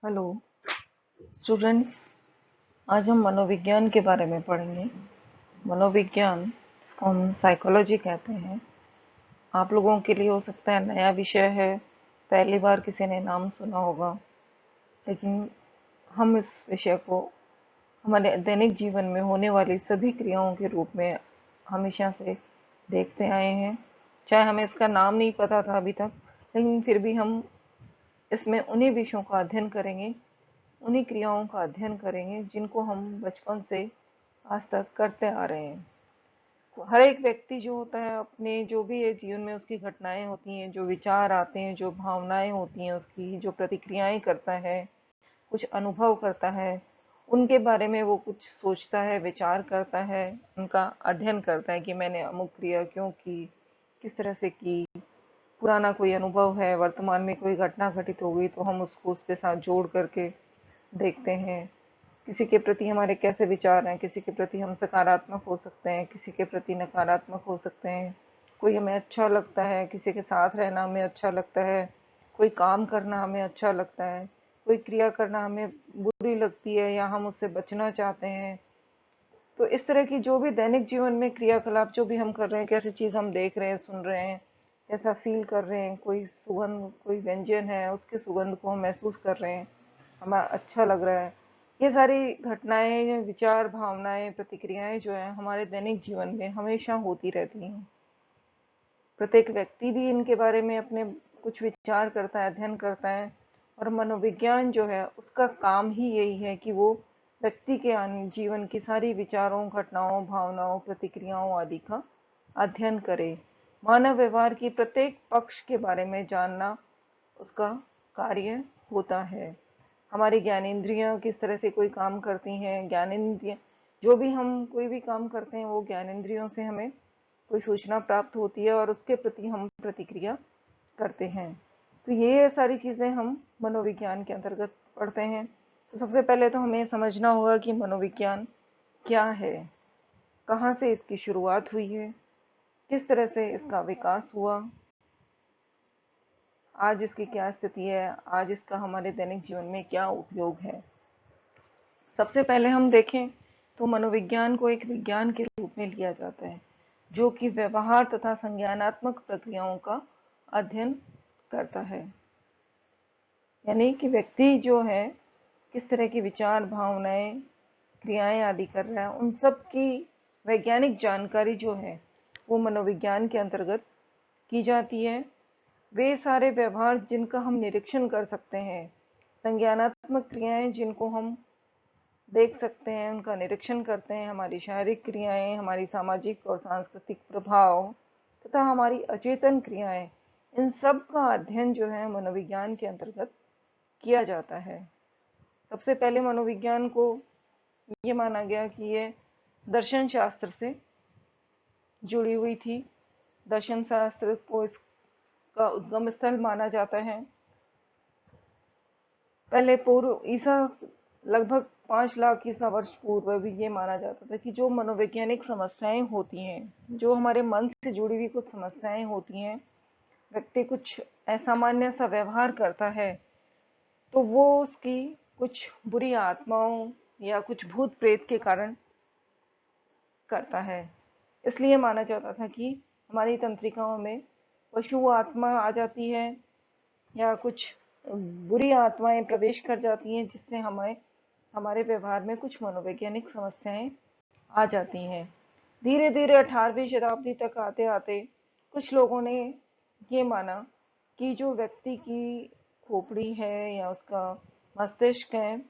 Hello students. आज हम मनोविज्ञान के बारे में पढ़ेंगे। मनोविज्ञान, इसको हम साइकोलॉजी कहते हैं। आप लोगों के लिए हो सकता है नया विषय है, पहली बार किसी ने नाम सुना होगा, लेकिन हम इस विषय को हमारे दैनिक जीवन में होने वाली सभी क्रियाओं के रूप में हमेशा से देखते आए हैं। चाहे हमें इसका नाम नहीं पता था अभी तक, लेकिन फिर भी हम इसमें उन्हीं विषयों का अध्ययन करेंगे, उन्हीं क्रियाओं का अध्ययन करेंगे जिनको हम बचपन से आज तक करते आ रहे हैं। हर एक व्यक्ति जो होता है, अपने जो भी है जीवन में उसकी घटनाएं होती हैं, जो विचार आते हैं, जो भावनाएं होती हैं, उसकी जो प्रतिक्रियाएं करता है, कुछ अनुभव करता है, उनके बारे में वो कुछ सोचता है, विचार करता है, उनका अध्ययन करता है कि मैंने अमुक क्रिया क्यों की, किस तरह से की। पुराना कोई अनुभव है, वर्तमान में कोई घटना घटित हो गई तो हम उसको उसके साथ जोड़ करके देखते हैं। किसी के प्रति हमारे कैसे विचार हैं, किसी के प्रति हम सकारात्मक हो सकते हैं, किसी के प्रति नकारात्मक हो सकते हैं। कोई हमें अच्छा लगता है, किसी के साथ रहना हमें अच्छा लगता है, कोई काम करना हमें अच्छा लगता है, कोई क्रिया करना हमें बुरी लगती है या हम उससे बचना चाहते हैं। तो इस तरह की जो भी दैनिक जीवन में क्रियाकलाप जो भी हम कर रहे हैं, कैसी चीज हम देख रहे हैं, सुन रहे हैं, कैसा फील कर रहे हैं, कोई सुगंध, कोई व्यंजन है, उसके सुगंध को हम महसूस कर रहे हैं, हमें अच्छा लग रहा है। ये सारी घटनाएं, विचार, भावनाएं, प्रतिक्रियाएं जो है हमारे दैनिक जीवन में हमेशा होती रहती हैं। प्रत्येक व्यक्ति भी इनके बारे में अपने कुछ विचार करता है, अध्ययन करता है। और मनोविज्ञान जो है उसका काम ही यही है कि वो व्यक्ति के जीवन की सारी विचारों, घटनाओं, भावनाओं, प्रतिक्रियाओं आदि का अध्ययन करे। मानव व्यवहार की प्रत्येक पक्ष के बारे में जानना उसका कार्य होता है। हमारी ज्ञानेंद्रियां किस तरह से कोई काम करती हैं, ज्ञानेंद्रिय जो भी हम कोई भी काम करते हैं वो ज्ञानेंद्रियों से हमें कोई सूचना प्राप्त होती है और उसके प्रति हम प्रतिक्रिया करते हैं। तो ये सारी चीजें हम मनोविज्ञान के अंतर्गत पढ़ते हैं। तो सबसे पहले तो हमें समझना होगा कि मनोविज्ञान क्या है, कहाँ से इसकी शुरुआत हुई है, किस तरह से इसका विकास हुआ, आज इसकी क्या स्थिति है, आज इसका हमारे दैनिक जीवन में क्या उपयोग है। सबसे पहले हम देखें तो मनोविज्ञान को एक विज्ञान के रूप में लिया जाता है जो कि व्यवहार तथा संज्ञानात्मक प्रक्रियाओं का अध्ययन करता है। यानी कि व्यक्ति जो है किस तरह की विचार, भावनाएं, क्रियाएं आदि कर रहा है, उन सब की वैज्ञानिक जानकारी जो है वो मनोविज्ञान के अंतर्गत की जाती है। वे सारे व्यवहार जिनका हम निरीक्षण कर सकते हैं, संज्ञानात्मक क्रियाएं जिनको हम देख सकते हैं, उनका निरीक्षण करते हैं, हमारी शारीरिक क्रियाएं, हमारी सामाजिक और सांस्कृतिक प्रभाव तथा हमारी अचेतन क्रियाएं, इन सब का अध्ययन जो है मनोविज्ञान के अंतर्गत किया जाता है। सबसे पहले मनोविज्ञान को ये माना गया कि ये दर्शन शास्त्र से जुड़ी हुई थी। दर्शन शास्त्र को इसका उद्गम स्थल माना जाता है। पहले पूर्व ईसा लगभग 5 लाख ईसा वर्ष पूर्व भी ये माना जाता था कि जो मनोवैज्ञानिक समस्याएं होती हैं, जो हमारे मन से जुड़ी हुई कुछ समस्याएं होती हैं, व्यक्ति कुछ असामान्य सा व्यवहार करता है तो वो उसकी कुछ बुरी आत्माओं या कुछ भूत प्रेत के कारण करता है। इसलिए माना जाता था कि हमारी तंत्रिकाओं में पशु आत्मा आ जाती है या कुछ बुरी आत्माएं प्रवेश कर जाती हैं, जिससे हमें हमारे व्यवहार में कुछ मनोवैज्ञानिक समस्याएं आ जाती हैं। धीरे धीरे 18वीं शताब्दी तक आते आते कुछ लोगों ने ये माना कि जो व्यक्ति की खोपड़ी है या उसका मस्तिष्क है,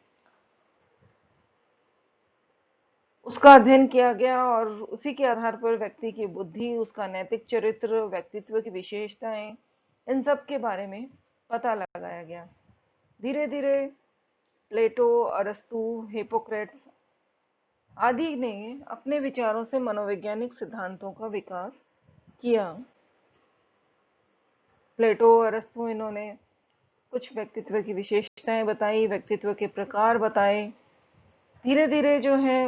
उसका अध्ययन किया गया और उसी के आधार पर व्यक्ति की बुद्धि, उसका नैतिक चरित्र, व्यक्तित्व की विशेषताएं, इन सब के बारे में पता लगाया गया। धीरे धीरे प्लेटो, अरस्तु, हिपोक्रेट्स आदि ने अपने विचारों से मनोवैज्ञानिक सिद्धांतों का विकास किया। प्लेटो, अरस्तु, इन्होंने कुछ व्यक्तित्व की विशेषताएं बताई, व्यक्तित्व के प्रकार बताए। धीरे धीरे जो है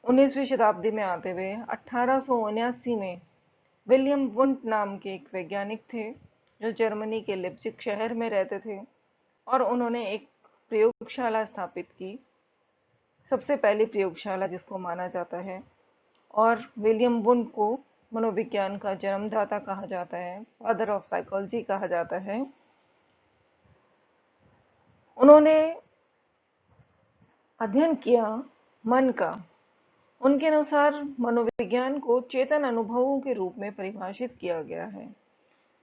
19वीं शताब्दी में आते हुए 1879 में विलियम वुंट नाम के एक वैज्ञानिक थे जो जर्मनी के लिप्जिग शहर में रहते थे, और उन्होंने एक प्रयोगशाला स्थापित की, सबसे पहली प्रयोगशाला जिसको माना जाता है, और विलियम वुंड को मनोविज्ञान का जन्मदाता कहा जाता है, फादर ऑफ साइकोलॉजी कहा जाता है। उन्होंने अध्ययन किया मन का। उनके अनुसार मनोविज्ञान को चेतन अनुभवों के रूप में परिभाषित किया गया है।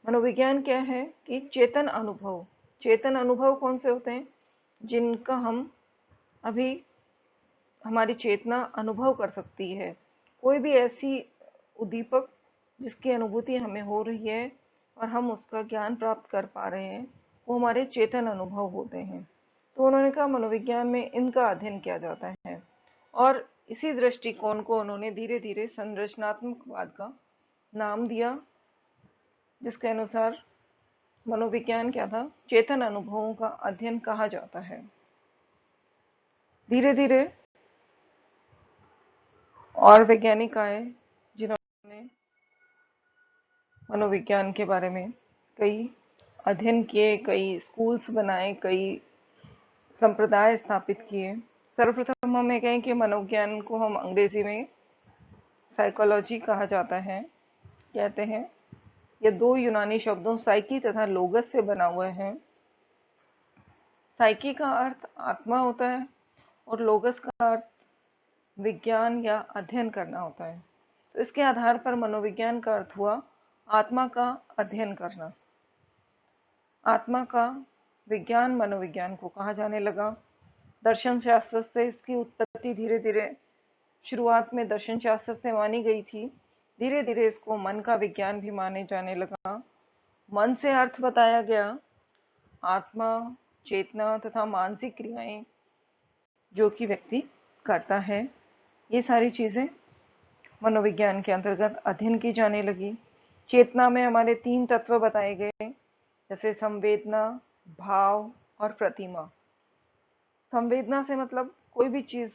मनोविज्ञान क्या है कि चेतन अनुभव। चेतन अनुभव कौन से होते हैं? जिनका हम अभी हमारी चेतना अनुभव कर सकती है। कोई भी ऐसी उद्दीपक जिसकी अनुभूति हमें हो रही है और हम उसका ज्ञान प्राप्त कर पा रहे हैं, वो हमारे चेतन अनुभव होते हैं। तो उन्होंने कहा मनोविज्ञान में इनका अध्ययन किया जाता है, और इसी दृष्टिकोण को उन्होंने धीरे धीरे संरचनात्मकवाद का नाम दिया, जिसके अनुसार मनोविज्ञान क्या था? चेतन अनुभवों का अध्ययन कहा जाता है। धीरे धीरे और वैज्ञानिक आए जिन्होंने मनोविज्ञान के बारे में कई अध्ययन किए, कई स्कूल्स बनाए, कई संप्रदाय स्थापित किए। सर्वप्रथम हम ये कहें कि मनोविज्ञान को हम अंग्रेजी में साइकोलॉजी कहा जाता है, कहते हैं। ये दो यूनानी शब्दों साइकी तथा लोगस से बना हुआ है। साइकी का अर्थ आत्मा होता है और लोगस का अर्थ विज्ञान या अध्ययन करना होता है। तो इसके आधार पर मनोविज्ञान का अर्थ हुआ आत्मा का अध्ययन करना। आत्मा का विज्ञान मनोविज्ञान को कहा जाने लगा। दर्शन शास्त्र से इसकी उत्पत्ति धीरे धीरे, शुरुआत में दर्शन शास्त्र से मानी गई थी, धीरे धीरे इसको मन का विज्ञान भी माने जाने लगा। मन से अर्थ बताया गया आत्मा, चेतना तथा मानसिक क्रियाएं जो कि व्यक्ति करता है। ये सारी चीजें मनोविज्ञान के अंतर्गत अध्ययन की जाने लगी। चेतना में हमारे 3 तत्व बताए गए, जैसे संवेदना, भाव और प्रतिमा। संवेदना से मतलब कोई भी चीज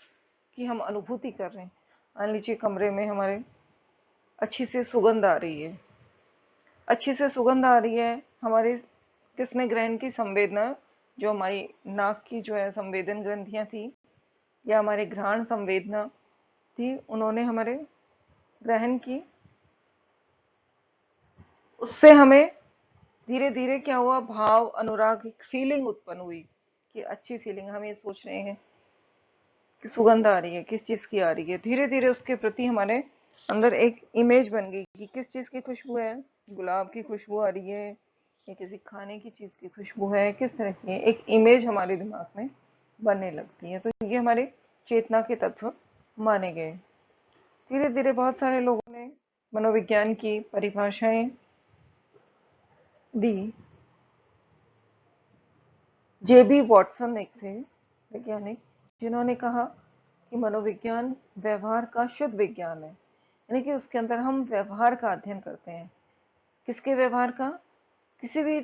की हम अनुभूति कर रहे हैं। मान लीजिए कमरे में हमारे अच्छी से सुगंध आ रही है, अच्छी से सुगंध आ रही है, हमारे किसने ग्रहण की? संवेदना, जो हमारी नाक की जो है संवेदन ग्रंथियां थी, या हमारे घ्राण संवेदना थी, उन्होंने हमारे ग्रहण की। उससे हमें धीरे धीरे क्या हुआ? भाव, अनुराग, एक फीलिंग उत्पन्न हुई कि अच्छी फीलिंग, हम ये सोच रहे हैं कि सुगंध आ रही है, किस चीज की आ रही है। धीरे धीरे उसके प्रति हमारे अंदर एक इमेज बन गई कि किस चीज की खुशबू है, गुलाब की खुशबू आ रही है या किसी खाने की चीज की खुशबू है, किस तरह की है, एक इमेज हमारे दिमाग में बनने लगती है। तो ये हमारे चेतना के तत्व माने गए। धीरे धीरे बहुत सारे लोगों ने मनोविज्ञान की परिभाषाएं दी। जेबी वॉटसन एक थे वैज्ञानिक, जिन्होंने कहा कि मनोविज्ञान व्यवहार का शुद्ध विज्ञान है, यानी कि उसके अंदर हम व्यवहार का अध्ययन करते हैं। किसके व्यवहार का? किसी भी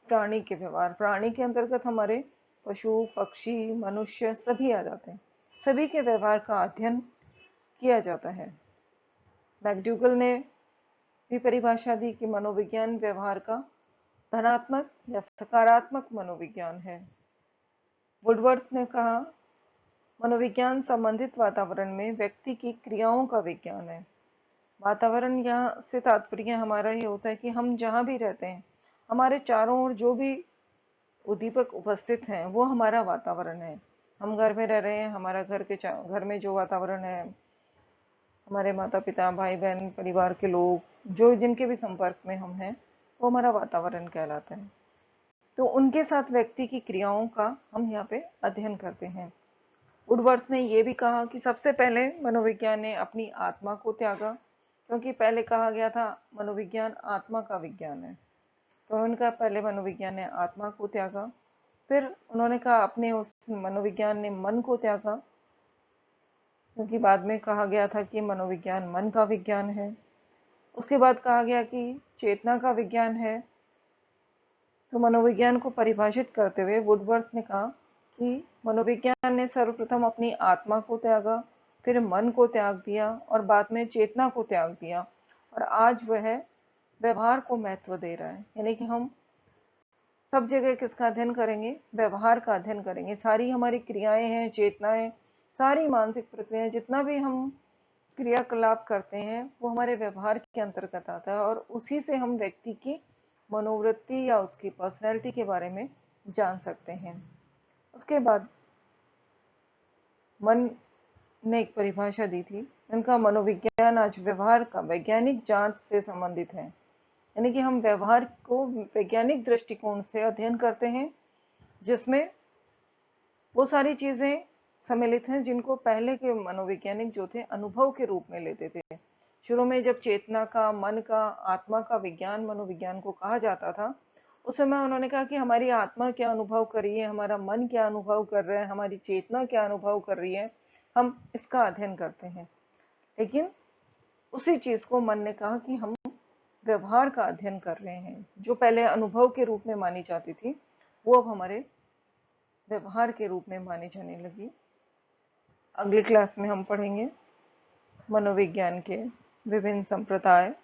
प्राणी के व्यवहार। प्राणी के अंतर्गत हमारे पशु, पक्षी, मनुष्य सभी आ जाते हैं। सभी के व्यवहार का अध्ययन किया जाता है। मैकडूगल ने भी परिभाषा दी कि मनोविज्ञान व्यवहार का धनात्मक या सकारात्मक मनोविज्ञान है। वुडवर्थ ने कहा मनोविज्ञान संबंधित वातावरण में व्यक्ति की क्रियाओं का विज्ञान है। वातावरण यहाँ से तात्पर्य हमारा ये होता है कि हम जहाँ भी रहते हैं, हमारे चारों ओर जो भी उद्दीपक उपस्थित हैं वो हमारा वातावरण है। हम घर में रह रहे हैं, हमारा घर में जो वातावरण है, हमारे माता पिता, भाई बहन, परिवार के लोग जो जिनके भी संपर्क में हम हैं, वो हमारा वातावरण कहलाता है। तो उनके साथ व्यक्ति की क्रियाओं का हम यहाँ पे अध्ययन करते हैं। वुडवर्थ ने यह भी कहा कि सबसे पहले मनोविज्ञान ने अपनी आत्मा को त्यागा, क्योंकि पहले कहा गया था मनोविज्ञान आत्मा का विज्ञान है। तो उन्होंने कहा पहले मनोविज्ञान ने आत्मा को त्यागा, फिर उन्होंने कहा अपने उस मनोविज्ञान ने मन को त्यागा, क्योंकि बाद में कहा गया था कि मनोविज्ञान मन का विज्ञान है। उसके बाद कहा गया कि चेतना का विज्ञान है। तो मनोविज्ञान को परिभाषित करते हुए वुडवर्थ ने कहा कि मनोविज्ञान ने सर्वप्रथम अपनी आत्मा को त्यागा, फिर मन को त्याग दिया और बाद में चेतना को त्याग दिया, और आज वह व्यवहार को महत्व दे रहा है। यानी कि हम सब जगह किसका अध्ययन करेंगे? व्यवहार का अध्ययन करेंगे। सारी हमारी क्रियाएं हैं, चेतनाएं, सारी मानसिक प्रक्रियाएं, जितना भी हम क्रियाकलाप करते हैं वो हमारे व्यवहार के अंतर्गत आता है, और उसी से हम व्यक्ति की मनोवृत्ति या उसकी पर्सनैलिटी के बारे में जान सकते हैं। उसके बाद मन ने एक परिभाषा दी थी, उनका मनोविज्ञान आज व्यवहार का वैज्ञानिक जांच से संबंधित है। यानी कि हम व्यवहार को वैज्ञानिक दृष्टिकोण से अध्ययन करते हैं, जिसमें वो सारी चीजें सम्मिलित हैं जिनको पहले के मनोवैज्ञानिक जो थे अनुभव के रूप में लेते थे। शुरू में जब चेतना का, मन का, आत्मा का विज्ञान मनोविज्ञान को कहा जाता था, उस समय उन्होंने कहा कि हमारी आत्मा क्या अनुभव कर रही है, हमारा मन क्या अनुभव कर रहा है, हमारी चेतना क्या अनुभव कर रही है, हम इसका अध्ययन करते हैं। लेकिन उसी चीज को मन ने कहा कि हम व्यवहार का अध्ययन कर रहे हैं। जो पहले अनुभव के रूप में मानी जाती थी, वो अब हमारे व्यवहार के रूप में मानी जाने लगी। अगली क्लास में हम पढ़ेंगे मनोविज्ञान के विभिन्न संप्रदाय,